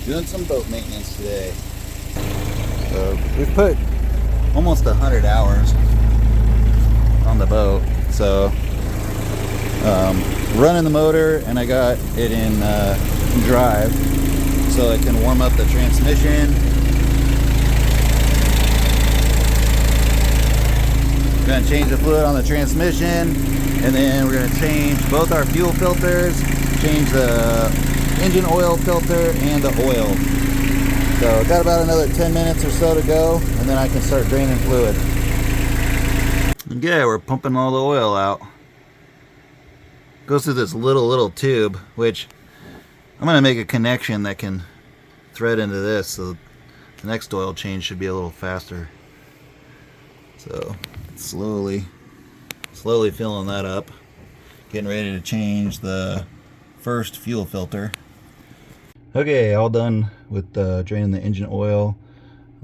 Doing some boat maintenance today. So we've put almost 100 hours on the boat. So running the motor, and I got it in drive so I can warm up the transmission. We're going to change the fluid on the transmission, and then we're going to change both our fuel filters, change the engine oil filter and the oil. So got about another 10 minutes or so to go, and then I can start draining fluid. Okay, we're pumping all the oil out. Goes through this little tube, which I'm going to make a connection that can thread into this, so the next oil change should be a little faster. So slowly filling that up, getting ready to change the first fuel filter. Okay, all done with draining the engine oil.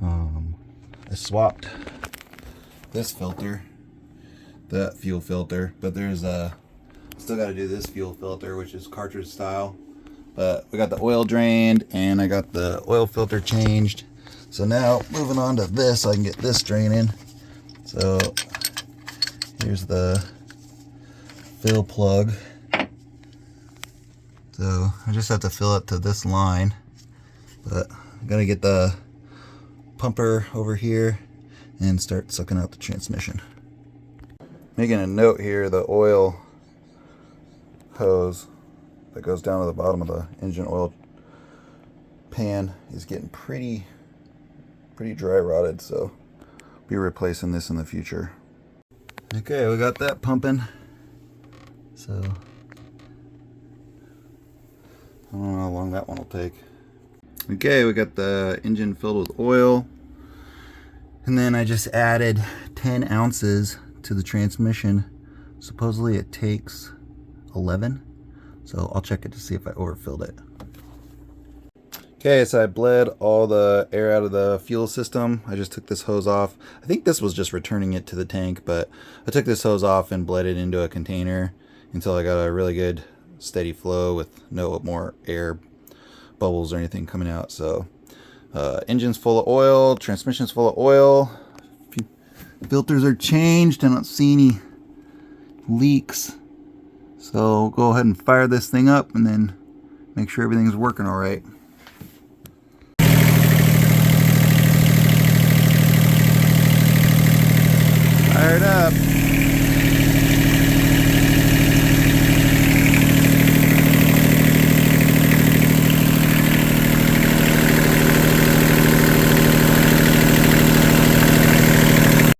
I swapped this filter, that fuel filter, but there's still got to do this fuel filter, which is cartridge style. But we got the oil drained and I got the oil filter changed. So now moving on to this, I can get this draining. So here's the fill plug. So I just have to fill it to this line, but I'm gonna get the pumper over here and start sucking out the transmission. Making a note here, the oil hose that goes down to the bottom of the engine oil pan is getting pretty dry rotted, so be replacing this in the future. Okay, we got that pumping. So I don't know how long that one will take. Okay, we got the engine filled with oil, and then I just added 10 ounces to the transmission. Supposedly it takes 11, so I'll check it to see if I overfilled it. Okay, so I bled all the air out of the fuel system. I just took this hose off. I think this was just returning it to the tank, but I took this hose off and bled it into a container until I got a really good steady flow with no more air bubbles or anything coming out. So engine's full of oil, transmission's full of oil, filters are changed. I don't see any leaks. So go ahead and fire this thing up and then make sure everything's working all right. Fired up.